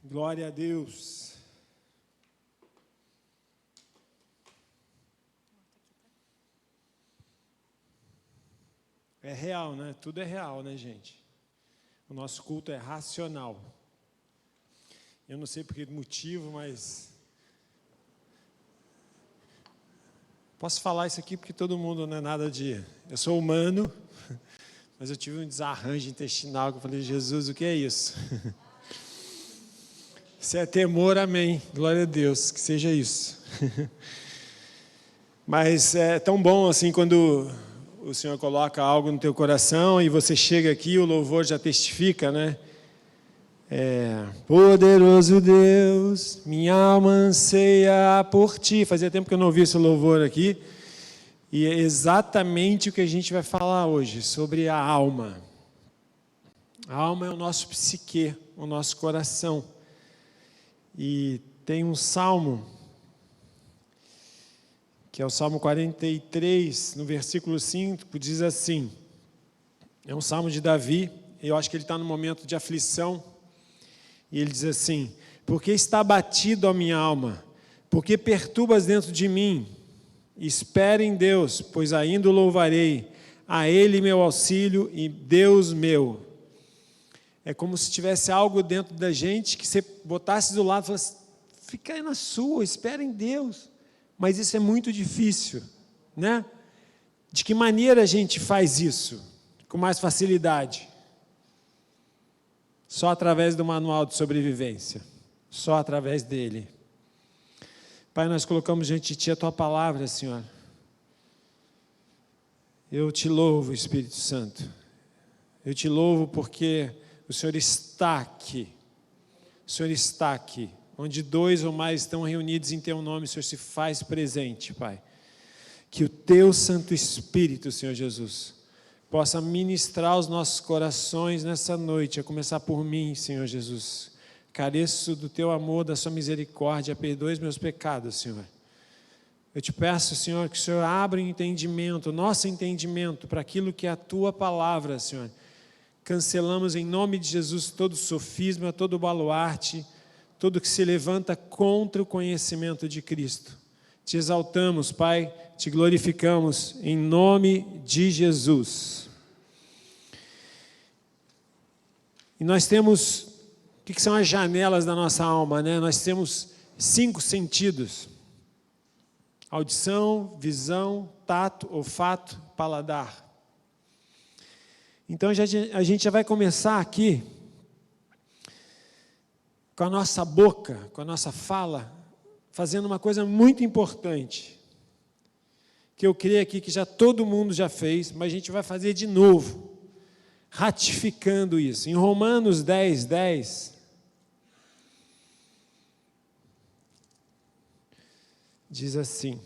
Glória a Deus. É real, né? Tudo é real, né, gente? O nosso culto é racional. Eu não sei por que motivo, mas posso falar isso aqui porque todo mundo não é nada de... Eu sou humano, mas eu tive um desarranjo intestinal que eu falei, Jesus, o que é isso? Se é temor, amém. Glória a Deus, que seja isso. Mas é tão bom assim quando o Senhor coloca algo no teu coração e você chega aqui e o louvor já testifica, né? Poderoso Deus, minha alma anseia por Ti. Fazia tempo que eu não ouvi esse louvor aqui. E é exatamente o que a gente vai falar hoje, sobre a alma. A alma é o nosso psique, o nosso coração. E tem um salmo, que é o Salmo 43, no versículo 5, diz assim, é um salmo de Davi, eu acho que ele está no momento de aflição, e ele diz assim, porque está abatido a minha alma, porque perturbas dentro de mim, espera em Deus, pois ainda o louvarei, a Ele meu auxílio e Deus meu. É como se tivesse algo dentro da gente que você botasse do lado e falasse, fica aí na sua, espera em Deus. Mas isso é muito difícil, né? De que maneira a gente faz isso com mais facilidade? Só através do manual de sobrevivência. Só através dele. Pai, nós colocamos diante de Ti a Tua palavra, Senhor. Eu Te louvo, Espírito Santo. Eu Te louvo porque o Senhor está aqui. O Senhor está aqui. Onde dois ou mais estão reunidos em Teu nome, o Senhor se faz presente, Pai. Que o Teu Santo Espírito, Senhor Jesus, possa ministrar os nossos corações nessa noite, a começar por mim, Senhor Jesus. Careço do Teu amor, da Sua misericórdia, perdoe os meus pecados, Senhor. Eu Te peço, Senhor, que o Senhor abra o entendimento, o nosso entendimento, para aquilo que é a Tua palavra, Senhor. Cancelamos em nome de Jesus todo sofisma, todo baluarte, tudo que se levanta contra o conhecimento de Cristo. Te exaltamos, Pai, Te glorificamos em nome de Jesus. E nós temos, o que são as janelas da nossa alma, né? Nós temos 5 sentidos: audição, visão, tato, olfato, paladar. Então a gente já vai começar aqui com a nossa boca, com a nossa fala, fazendo uma coisa muito importante, que eu creio aqui que já todo mundo já fez, mas a gente vai fazer de novo, ratificando isso. Em Romanos 10, 10, diz assim,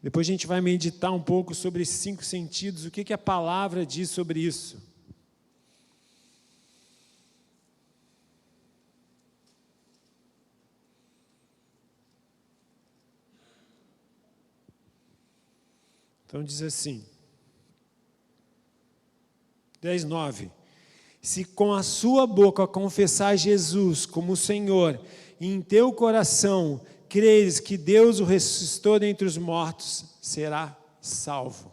depois a gente vai meditar um pouco sobre esses 5 sentidos, o que a palavra diz sobre isso. Então diz assim, 10:9, se com a sua boca confessar Jesus como Senhor, e em teu coração creres que Deus o ressuscitou dentre os mortos, será salvo.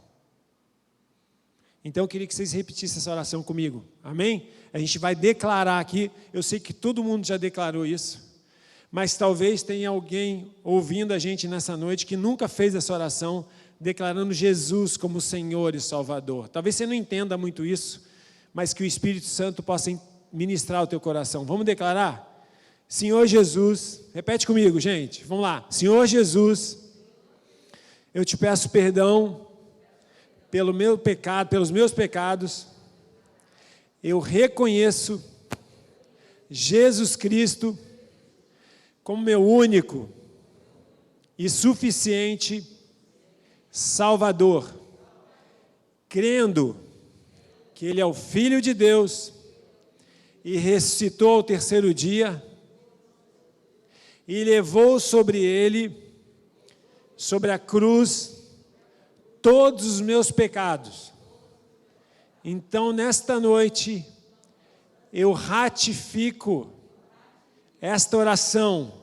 Então eu queria que vocês repetissem essa oração comigo, amém? A gente vai declarar aqui, eu sei que todo mundo já declarou isso, mas talvez tenha alguém ouvindo a gente nessa noite que nunca fez essa oração, declarando Jesus como Senhor e Salvador. Talvez você não entenda muito isso, mas que o Espírito Santo possa ministrar o teu coração. Vamos declarar? Senhor Jesus, repete comigo, gente, vamos lá. Senhor Jesus, eu Te peço perdão pelo meu pecado, pelos meus pecados. Eu reconheço Jesus Cristo como meu único e suficiente Salvador, crendo que Ele é o Filho de Deus e ressuscitou ao 3º dia e levou sobre Ele, sobre a cruz, todos os meus pecados. Então, nesta noite, eu ratifico esta oração,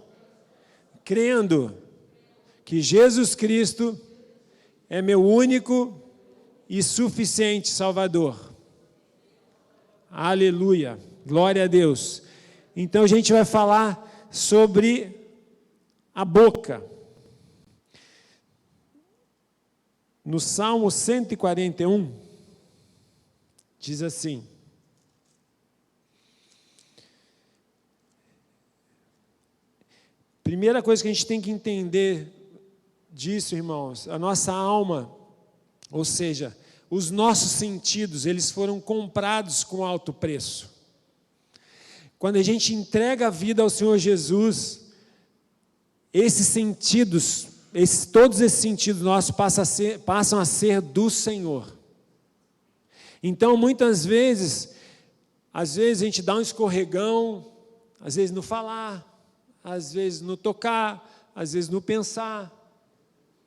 crendo que Jesus Cristo é meu único e suficiente Salvador. Aleluia, glória a Deus. Então a gente vai falar sobre a boca. No Salmo 141, diz assim: primeira coisa que a gente tem que entender disso, irmãos, a nossa alma, ou seja, os nossos sentidos, eles foram comprados com alto preço. Quando a gente entrega a vida ao Senhor Jesus, esses sentidos, todos esses sentidos nossos passam a ser do Senhor. Então, muitas vezes, às vezes a gente dá um escorregão, às vezes no falar, às vezes no tocar, às vezes no pensar,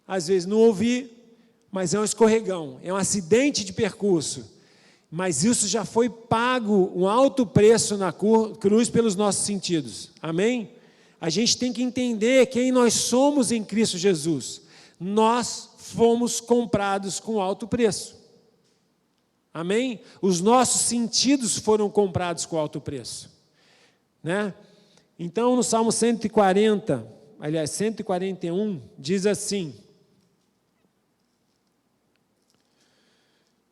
às vezes no ouvir, mas é um escorregão, é um acidente de percurso. Mas isso já foi pago, um alto preço na cruz pelos nossos sentidos. Amém? A gente tem que entender quem nós somos em Cristo Jesus. Nós fomos comprados com alto preço. Amém? Os nossos sentidos foram comprados com alto preço. Né? Então, no Salmo 141, diz assim.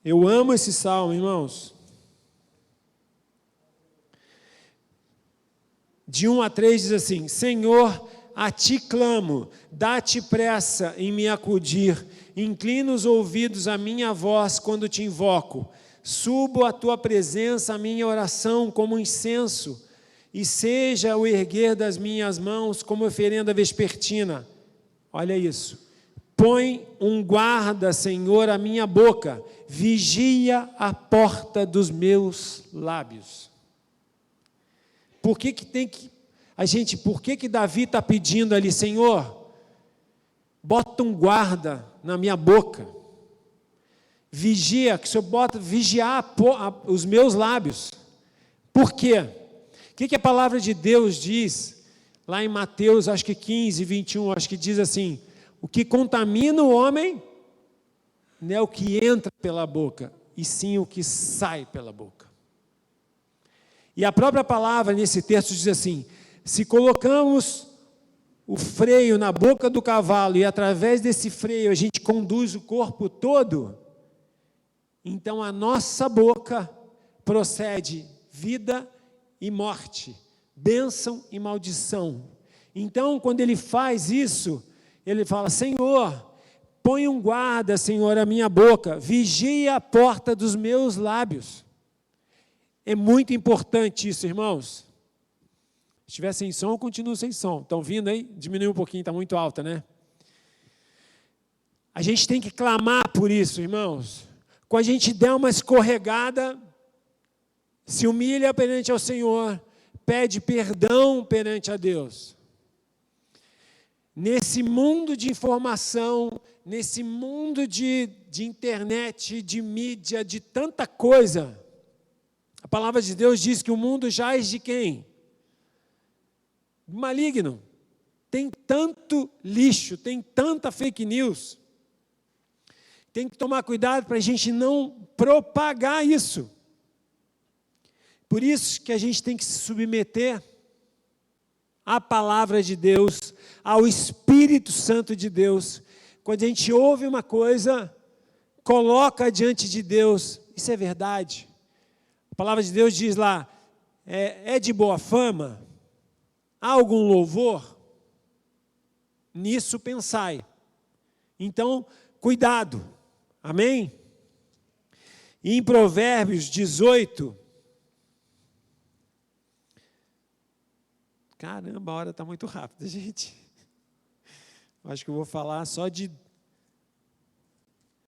Eu amo esse salmo, irmãos. De 1 a 3 diz assim: Senhor, a ti clamo, dá-te pressa em me acudir, inclina os ouvidos à minha voz quando te invoco. Subo à tua presença a minha oração como incenso, e seja o erguer das minhas mãos como oferenda vespertina. Olha isso. Põe um guarda, Senhor, à minha boca, vigia a porta dos meus lábios. Por que Davi está pedindo ali, Senhor, bota um guarda na minha boca, vigia, que o Senhor bota vigiar os meus lábios. Por quê? O que a palavra de Deus diz, lá em Mateus, acho que 15, 21, acho que diz assim: o que contamina o homem não é o que entra pela boca, e sim o que sai pela boca. E a própria palavra nesse texto diz assim: se colocamos o freio na boca do cavalo e através desse freio a gente conduz o corpo todo, então a nossa boca procede vida e morte, bênção e maldição. Então, quando ele faz isso, ele fala: Senhor, põe um guarda, Senhor, à minha boca, vigia a porta dos meus lábios. É muito importante isso, irmãos. Se estiver sem som, eu continuo sem som. Estão vindo aí? Diminuiu um pouquinho, está muito alta, né? A gente tem que clamar por isso, irmãos. Quando a gente der uma escorregada, se humilha perante ao Senhor, pede perdão perante a Deus. Nesse mundo de informação, nesse mundo de internet, de mídia, de tanta coisa, a palavra de Deus diz que o mundo jaz de quem? Maligno. Tem tanto lixo, tem tanta fake news. Tem que tomar cuidado para a gente não propagar isso. Por isso que a gente tem que se submeter à palavra de Deus, ao Espírito Santo de Deus. Quando a gente ouve uma coisa, coloca diante de Deus, isso é verdade. A palavra de Deus diz lá, é de boa fama? Há algum louvor? Nisso pensai. Então, cuidado. Amém? E em Provérbios 18... Caramba, a hora está muito rápida, gente. Acho que eu vou falar só de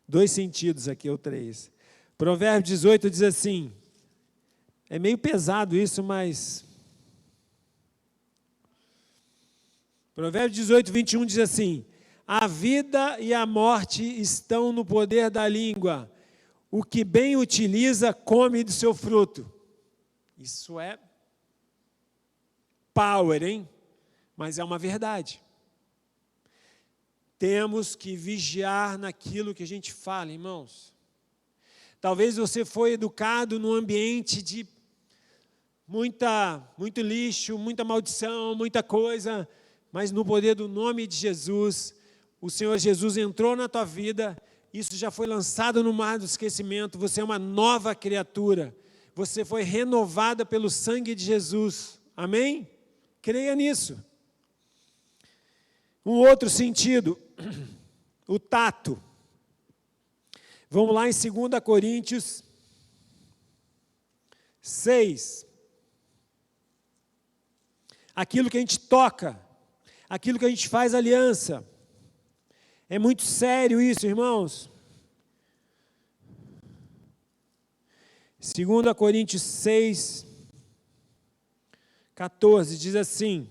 2 sentidos aqui, ou 3. Provérbios 18 diz assim, é meio pesado isso, mas... Provérbios 18, 21 diz assim, a vida e a morte estão no poder da língua, o que bem utiliza come do seu fruto. Isso é power, hein? Mas é uma verdade. Temos que vigiar naquilo que a gente fala, irmãos. Talvez você foi educado num ambiente de muito lixo, muita maldição, muita coisa, mas no poder do nome de Jesus, o Senhor Jesus entrou na tua vida, isso já foi lançado no mar do esquecimento, você é uma nova criatura, você foi renovada pelo sangue de Jesus, amém? Creia nisso. Um outro sentido, o tato. Vamos lá em 2 Coríntios 6. Aquilo que a gente toca, aquilo que a gente faz aliança. É muito sério isso, irmãos. 2 Coríntios 6, 14, diz assim: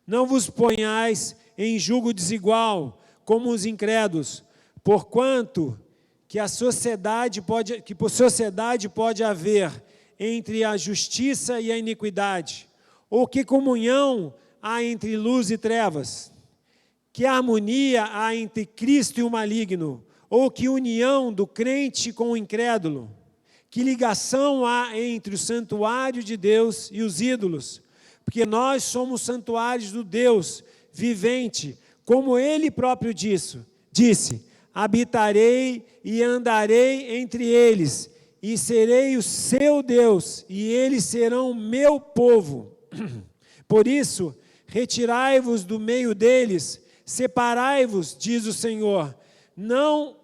não vos ponhais em julgo desigual, como os incrédulos, porquanto que por sociedade pode haver entre a justiça e a iniquidade, ou que comunhão há entre luz e trevas, que harmonia há entre Cristo e o maligno, ou que união do crente com o incrédulo, que ligação há entre o santuário de Deus e os ídolos, porque nós somos santuários do Deus vivente, como Ele próprio disse, habitarei e andarei entre eles, e serei o seu Deus, e eles serão meu povo. Por isso, retirai-vos do meio deles, separai-vos, diz o Senhor, não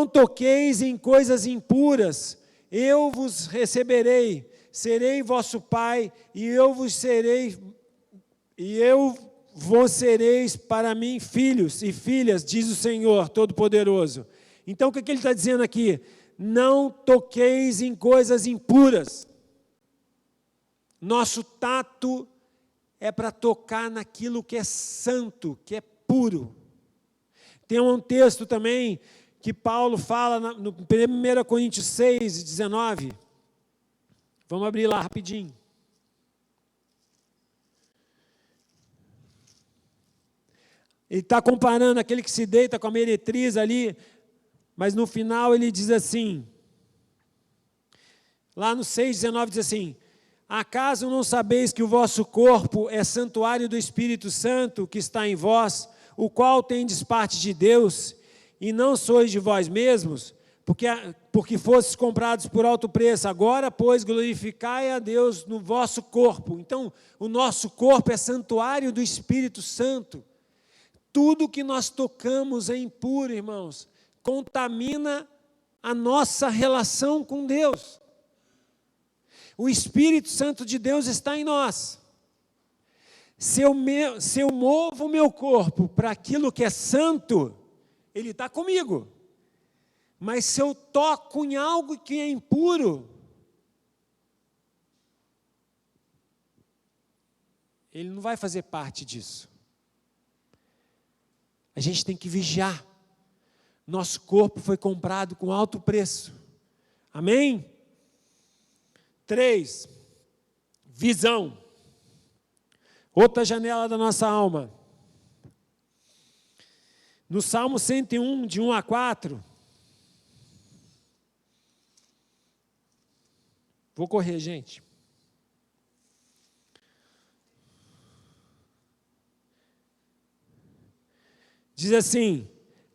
toqueis em coisas impuras, eu vos receberei, serei vosso pai, e vos sereis para mim filhos e filhas, diz o Senhor Todo-Poderoso. Então, o que ele está dizendo aqui? Não toqueis em coisas impuras. Nosso tato é para tocar naquilo que é santo, que é puro. Tem um texto também que Paulo fala no 1 Coríntios 6, 19. Vamos abrir lá rapidinho. Ele está comparando aquele que se deita com a meretriz ali, mas no final ele diz assim, lá no 6,19 diz assim, acaso não sabeis que o vosso corpo é santuário do Espírito Santo que está em vós, o qual tendes parte de Deus, e não sois de vós mesmos, porque fostes comprados por alto preço, agora, pois, glorificai a Deus no vosso corpo. Então, o nosso corpo é santuário do Espírito Santo. Tudo que nós tocamos é impuro, irmãos, contamina a nossa relação com Deus. O Espírito Santo de Deus está em nós. Se eu movo o meu corpo para aquilo que é santo, ele está comigo. Mas se eu toco em algo que é impuro, ele não vai fazer parte disso. A gente tem que vigiar. Nosso corpo foi comprado com alto preço. Amém? 3. Visão. Outra janela da nossa alma. No Salmo 101, de 1 a 4. Vou correr, gente. Diz assim,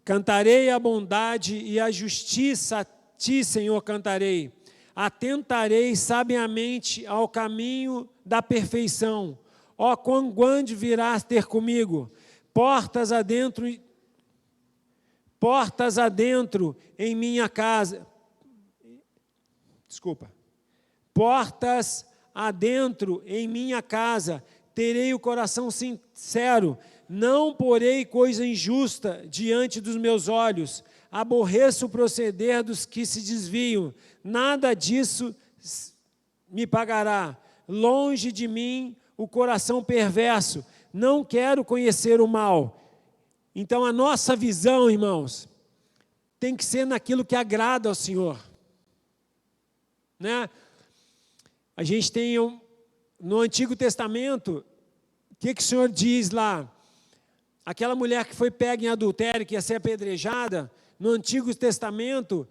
cantarei a bondade e a justiça, a ti, Senhor, cantarei. Atentarei sabiamente ao caminho da perfeição. Ó, quão grande virás ter comigo, portas adentro em minha casa. Portas adentro em minha casa, terei o coração sincero, não porei coisa injusta diante dos meus olhos, aborreço o proceder dos que se desviam, nada disso me pagará. Longe de mim o coração perverso, não quero conhecer o mal. Então a nossa visão, irmãos, tem que ser naquilo que agrada ao Senhor. né? A gente tem no Antigo Testamento, o que o Senhor diz lá? Aquela mulher que foi pega em adultério, que ia ser apedrejada, no Antigo Testamento,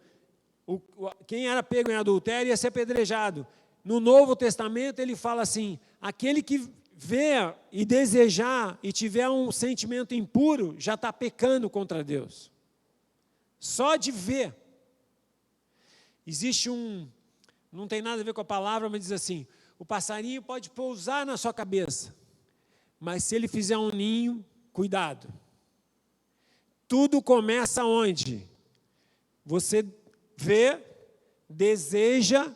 quem era pego em adultério ia ser apedrejado. No Novo Testamento, ele fala assim, aquele que vê e desejar e tiver um sentimento impuro, já está pecando contra Deus. Só de ver. Existe não tem nada a ver com a palavra, mas diz assim, o passarinho pode pousar na sua cabeça, mas se ele fizer um ninho, cuidado. Tudo começa onde? Você vê, deseja,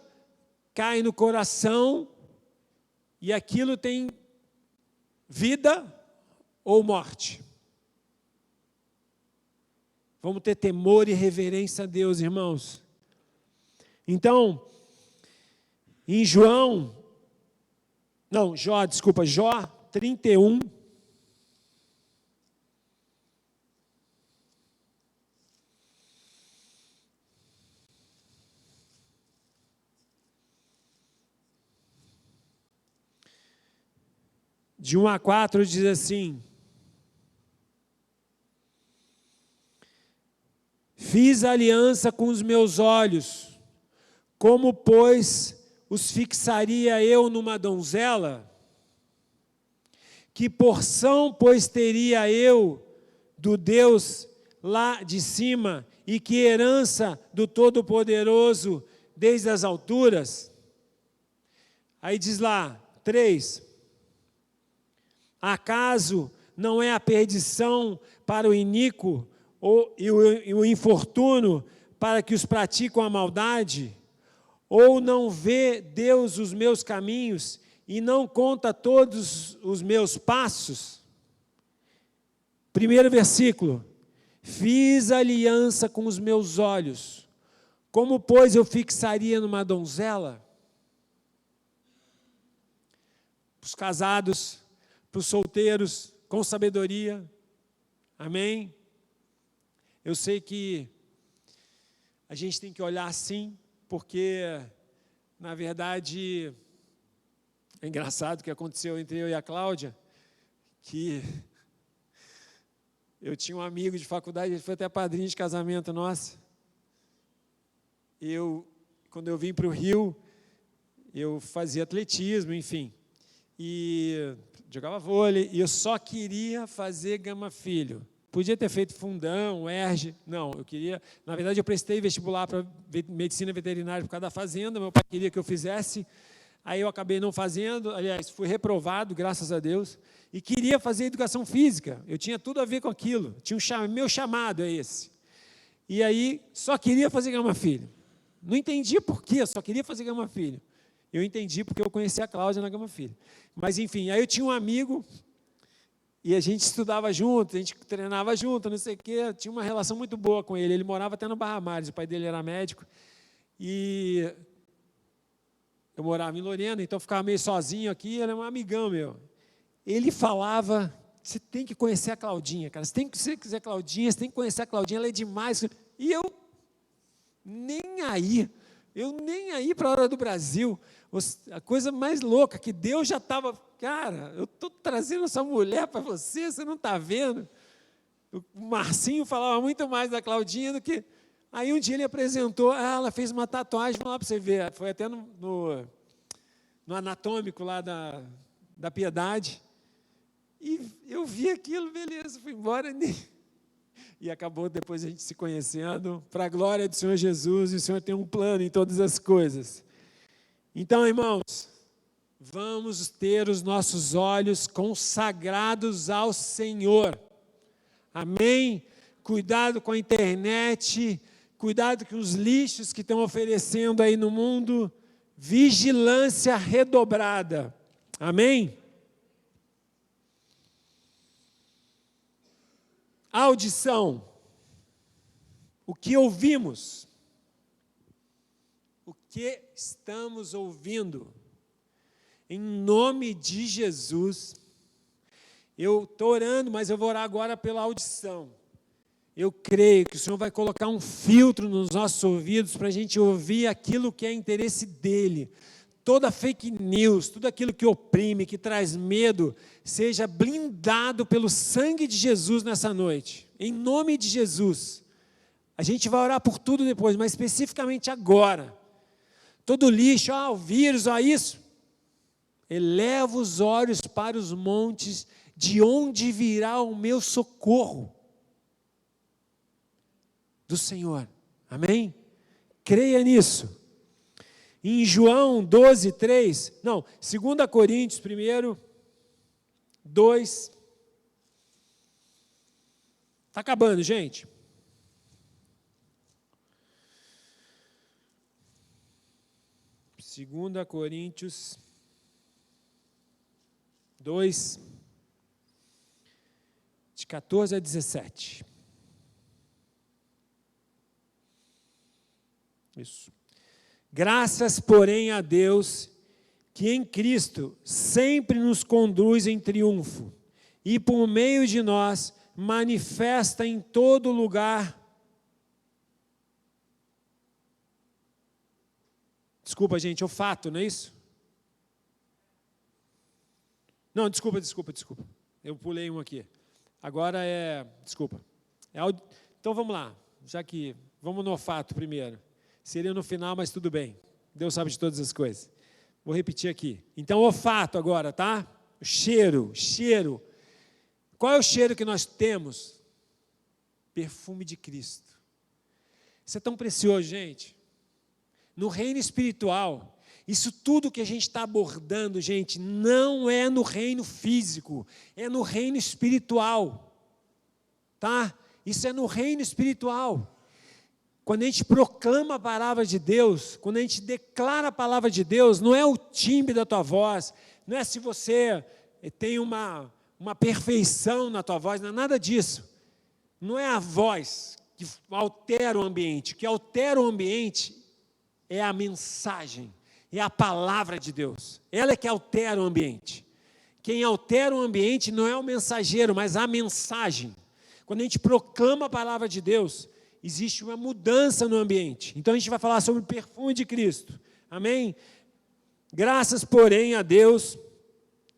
cai no coração, e aquilo tem vida ou morte. Vamos ter temor e reverência a Deus, irmãos. Então, em Jó 31, de 1 a 4 diz assim, fiz aliança com os meus olhos, como, pois, os fixaria eu numa donzela? Que porção, pois, teria eu do Deus lá de cima, e que herança do Todo-Poderoso desde as alturas? Aí diz lá, 3, acaso não é a perdição para o iníquo, e o infortúnio para que os praticam a maldade? Ou não vê Deus os meus caminhos e não conta todos os meus passos? Primeiro versículo, fiz aliança com os meus olhos, como, pois, eu fixaria numa donzela? Para os casados, para os solteiros, com sabedoria, amém? Eu sei que a gente tem que olhar assim, porque, na verdade, é engraçado o que aconteceu entre eu e a Cláudia, que eu tinha um amigo de faculdade, ele foi até padrinho de casamento nosso. Quando eu vim para o Rio, eu fazia atletismo, enfim, e jogava vôlei, e eu só queria fazer Gama Filho. Podia ter feito Fundão, UERJ, não, eu queria, na verdade eu prestei vestibular para medicina veterinária por causa da fazenda, meu pai queria que eu fizesse, aí eu acabei não fazendo, aliás, fui reprovado, graças a Deus, e queria fazer educação física, eu tinha tudo a ver com aquilo, meu chamado é esse, e aí só queria fazer Gama Filho, não entendia por quê, só queria fazer Gama Filho, eu entendi porque eu conheci a Cláudia na Gama Filho, mas enfim, aí eu tinha um amigo, e a gente estudava junto, a gente treinava junto, não sei o quê, tinha uma relação muito boa com ele. Ele morava até no Barra Mares, o pai dele era médico. E eu morava em Lorena, então eu ficava meio sozinho aqui, ele era um amigão meu. Ele falava, você tem que conhecer a Claudinha, cara, se você quiser Claudinha, você tem que conhecer a Claudinha, ela é demais. E eu nem aí para a Hora do Brasil. A coisa mais louca, que Deus já estava, cara, eu estou trazendo essa mulher para você, você não está vendo? O Marcinho falava muito mais da Claudinha do que... Aí um dia ele apresentou, ela fez uma tatuagem, vamos lá para você ver, foi até no anatômico lá da Piedade, e eu vi aquilo, beleza, fui embora, e acabou depois a gente se conhecendo, para a glória do Senhor Jesus, e o Senhor tem um plano em todas as coisas. Então, irmãos, vamos ter os nossos olhos consagrados ao Senhor, amém? Cuidado com a internet, cuidado com os lixos que estão oferecendo aí no mundo, vigilância redobrada, amém? Audição, o que ouvimos? O que estamos ouvindo? Em nome de Jesus, eu estou orando, mas eu vou orar agora pela audição. Eu creio que o Senhor vai colocar um filtro nos nossos ouvidos para a gente ouvir aquilo que é interesse dEle. Toda fake news, tudo aquilo que oprime, que traz medo, seja blindado pelo sangue de Jesus nessa noite. Em nome de Jesus. A gente vai orar por tudo depois, mas especificamente agora. Todo lixo, o vírus, isso. Eleva os olhos para os montes, de onde virá o meu socorro? Do Senhor. Amém? Creia nisso. Em João 12, 3, 2 Coríntios, 2. Está acabando, gente. Segunda Coríntios 2, de 14 a 17. Isso. Graças, porém, a Deus, que em Cristo sempre nos conduz em triunfo, e por meio de nós manifesta em todo lugar. Desculpa, gente, é o fato, não é isso? Não, desculpa. Eu pulei um aqui. Agora desculpa. Então vamos lá, vamos no fato primeiro. Seria no final, mas tudo bem. Deus sabe de todas as coisas. Vou repetir aqui. Então, o fato agora, tá? O cheiro. Qual é o cheiro que nós temos? Perfume de Cristo. Isso é tão precioso, gente. No reino espiritual, isso tudo que a gente está abordando, gente, não é no reino físico, é no reino espiritual. Tá? Isso é no reino espiritual. Quando a gente proclama a palavra de Deus, quando a gente declara a palavra de Deus, não é o timbre da tua voz, não é se você tem uma perfeição na tua voz, não é nada disso. Não é a voz que altera o ambiente. O que altera o ambiente é a mensagem, é a palavra de Deus. Ela é que altera o ambiente. Quem altera o ambiente não é o mensageiro, mas a mensagem. Quando a gente proclama a palavra de Deus, existe uma mudança no ambiente. Então a gente vai falar sobre o perfume de Cristo. Amém? Graças, porém, a Deus,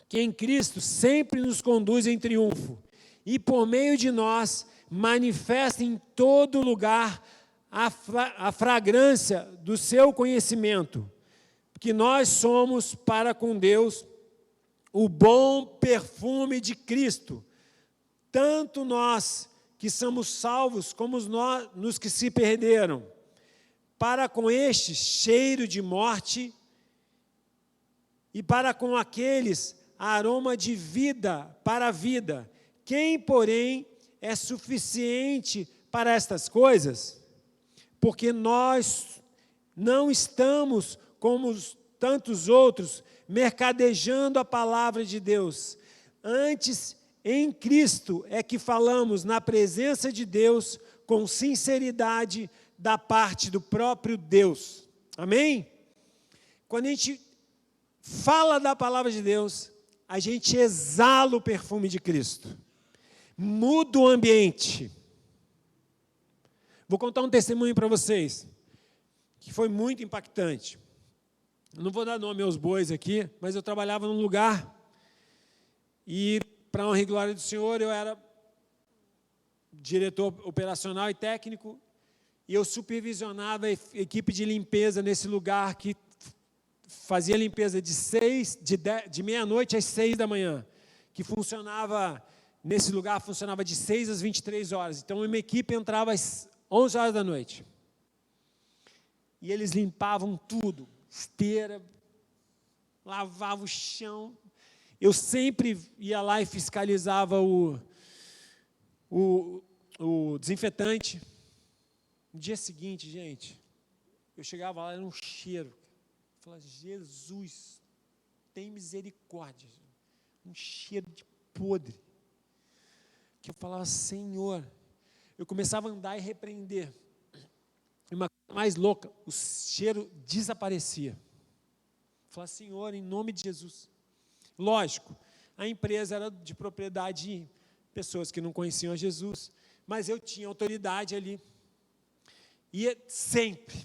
que em Cristo sempre nos conduz em triunfo, e por meio de nós manifesta em todo lugar a fragrância do seu conhecimento, que nós somos para com Deus o bom perfume de Cristo, tanto nós que somos salvos, como nos que se perderam, para com este cheiro de morte, e para com aqueles aroma de vida para a vida. Quem, porém, é suficiente para estas coisas? Porque nós não estamos, como tantos outros, mercadejando a palavra de Deus. Antes, em Cristo é que falamos na presença de Deus com sinceridade da parte do próprio Deus. Amém? Quando a gente fala da palavra de Deus, a gente exala o perfume de Cristo. Muda o ambiente. Vou contar um testemunho para vocês, que foi muito impactante. Não vou dar nome aos bois aqui, mas eu trabalhava num lugar e, para a honra e glória do Senhor, eu era diretor operacional e técnico, e eu supervisionava a equipe de limpeza nesse lugar que fazia limpeza de meia-noite às 6 da manhã, que funcionava, nesse lugar funcionava de 6 às 23 horas. Então, uma equipe entrava às 11 horas da noite. E eles limpavam tudo, esteira, lavavam o chão. Eu sempre ia lá e fiscalizava o desinfetante. No dia seguinte, gente, eu chegava lá, era um cheiro. Eu falava, Jesus, tem misericórdia. Um cheiro de podre. Que eu falava, Senhor. Eu começava a andar e repreender. E uma coisa mais louca, o cheiro desaparecia. Eu falava, Senhor, em nome de Jesus. Lógico, a empresa era de propriedade de pessoas que não conheciam a Jesus, mas eu tinha autoridade ali. E sempre,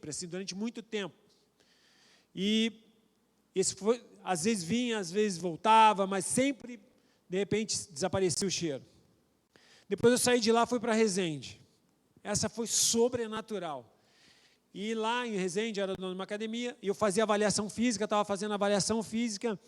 assim, durante muito tempo. E esse foi, às vezes vinha, às vezes voltava, mas sempre, de repente, desaparecia o cheiro. Depois eu saí de lá, fui para Resende. Essa foi sobrenatural. E lá em Resende, era dono de uma academia, e eu fazia avaliação física, estava fazendo avaliação física,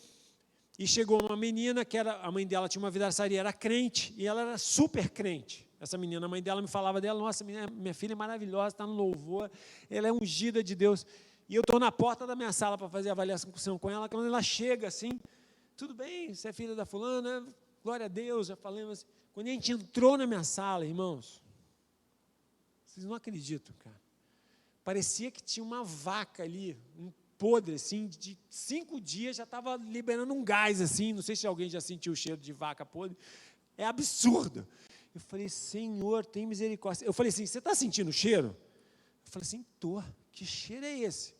e chegou uma menina, que era, a mãe dela tinha uma vidraçaria, era crente, e ela era super crente. Essa menina, a mãe dela me falava dela, nossa, minha filha é maravilhosa, está no louvor, ela é ungida de Deus. E eu estou na porta da minha sala para fazer a avaliação com ela, quando ela chega assim, tudo bem, você é filha da fulana, glória a Deus, já falamos. Quando a gente entrou na minha sala, irmãos, vocês não acreditam, cara. Parecia que tinha uma vaca ali, um podre, assim, de 5 dias já estava liberando um gás, assim, não sei se alguém já sentiu o cheiro de vaca podre, é absurdo. Eu falei, Senhor, tem misericórdia. Eu falei assim, você está sentindo o cheiro? Eu falei assim, estou. Que cheiro é esse?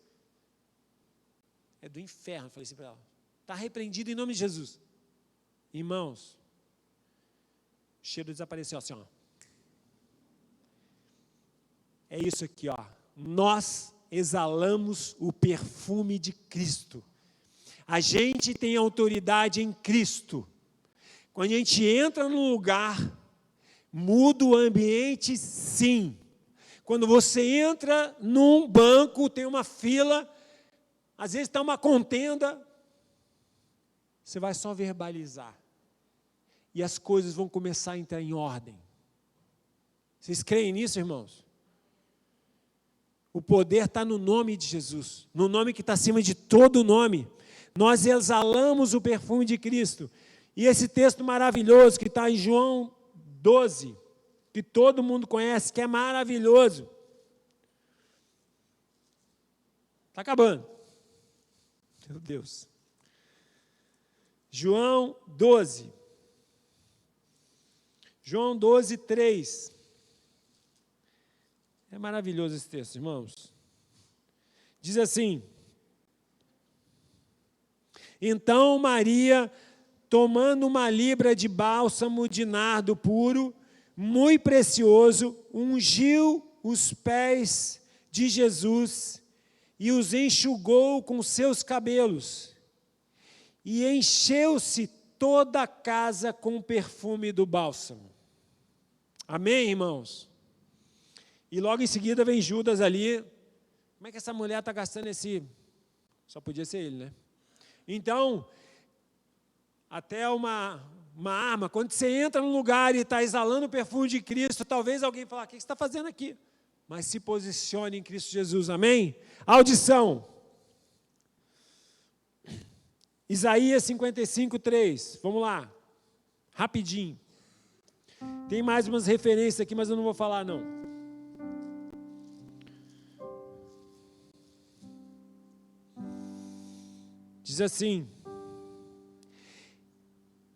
É do inferno. Eu falei assim para ela, está repreendido em nome de Jesus. Irmãos, o cheiro desapareceu assim, ó. É isso aqui, ó. Nós exalamos o perfume de Cristo. A gente tem autoridade em Cristo. Quando a gente entra num lugar, muda o ambiente, sim. Quando você entra num banco, tem uma fila, às vezes está uma contenda, você vai só verbalizar. E as coisas vão começar a entrar em ordem. Vocês creem nisso, irmãos? O poder está no nome de Jesus, no nome que está acima de todo nome. Nós exalamos o perfume de Cristo. E esse texto maravilhoso que está em João 12, que todo mundo conhece, que é maravilhoso. Está acabando. Meu Deus. João 12. João 12, 3. É maravilhoso esse texto, irmãos. Diz assim: então Maria, tomando uma libra de bálsamo de nardo puro, muito precioso, ungiu os pés de Jesus e os enxugou com seus cabelos. E encheu-se toda a casa com o perfume do bálsamo. Amém, irmãos? E logo em seguida vem Judas ali. Como é que essa mulher está gastando esse... Só podia ser ele, né? Então, até uma arma, quando você entra num lugar e está exalando o perfume de Cristo, talvez alguém fale, o que você está fazendo aqui? Mas se posicione em Cristo Jesus, amém? Audição. Isaías 55, 3. Vamos lá. Rapidinho. Tem mais umas referências aqui, mas eu não vou falar, não. Diz assim: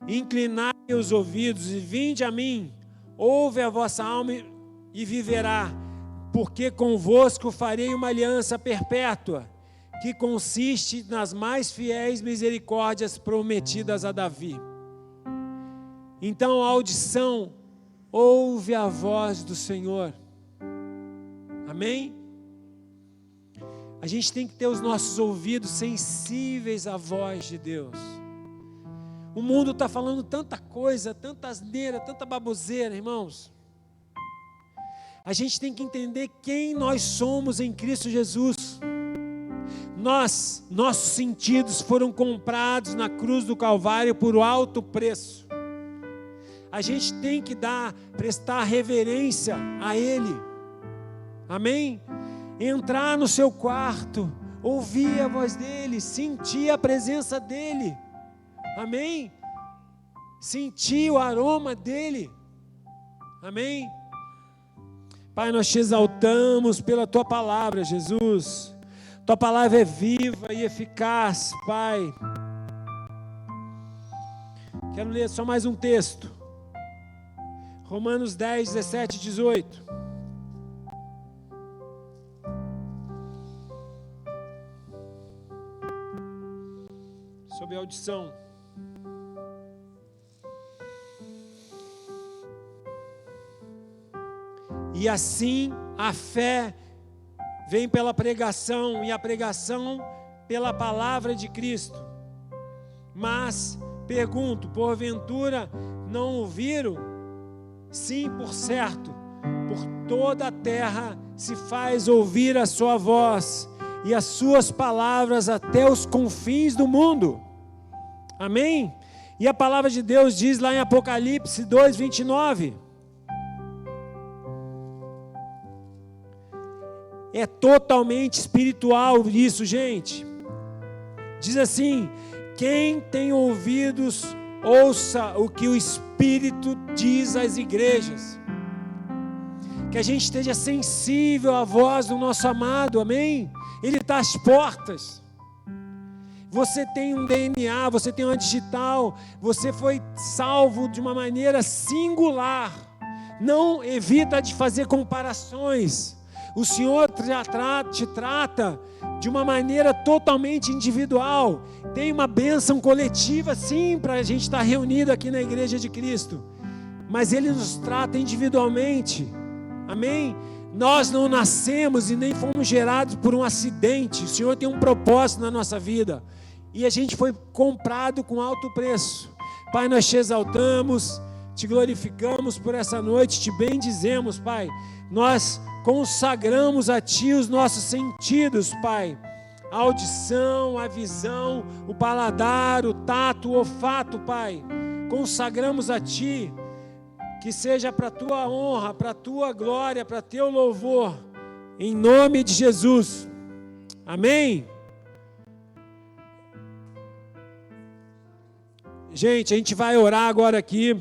inclinai os ouvidos e vinde a mim, ouve a vossa alma e viverá, porque convosco farei uma aliança perpétua, que consiste nas mais fiéis misericórdias prometidas a Davi. Então a audição ouve a voz do Senhor. Amém? A gente tem que ter os nossos ouvidos sensíveis à voz de Deus. O mundo está falando tanta coisa, tanta asneira, tanta baboseira, irmãos. A gente tem que entender quem nós somos em Cristo Jesus. Nossos sentidos foram comprados na cruz do Calvário por alto preço. A gente tem que prestar reverência a Ele. Amém? Entrar no seu quarto, ouvir a voz dEle, sentir a presença dEle. Amém? Sentir o aroma dEle. Amém? Pai, nós te exaltamos pela Tua palavra, Jesus. Tua palavra é viva e eficaz, Pai. Quero ler só mais um texto. Romanos 10, 17 e 18. Sobre a audição. E assim a fé vem pela pregação, e a pregação pela palavra de Cristo. Mas, pergunto, porventura não ouviram? Sim, por certo, por toda a terra se faz ouvir a sua voz, e as suas palavras até os confins do mundo. Amém? E a palavra de Deus diz lá em Apocalipse 2:29. É totalmente espiritual isso, gente. Diz assim: quem tem ouvidos, ouça o que o Espírito diz às igrejas. Que a gente esteja sensível à voz do nosso amado, amém? Ele está às portas. Você tem um DNA, você tem uma digital, você foi salvo de uma maneira singular. Não evita de fazer comparações. O Senhor te trata de uma maneira totalmente individual. Tem uma bênção coletiva, sim, para a gente estar reunido aqui na Igreja de Cristo. Mas Ele nos trata individualmente. Amém? Nós não nascemos e nem fomos gerados por um acidente. O Senhor tem um propósito na nossa vida. E a gente foi comprado com alto preço. Pai, nós te exaltamos, te glorificamos por essa noite, te bendizemos, Pai. Nós consagramos a Ti os nossos sentidos, Pai. A audição, a visão, o paladar, o tato, o olfato, Pai. Consagramos a Ti, que seja para a Tua honra, para a Tua glória, para Teu louvor, em nome de Jesus. Amém? Gente, a gente vai orar agora aqui.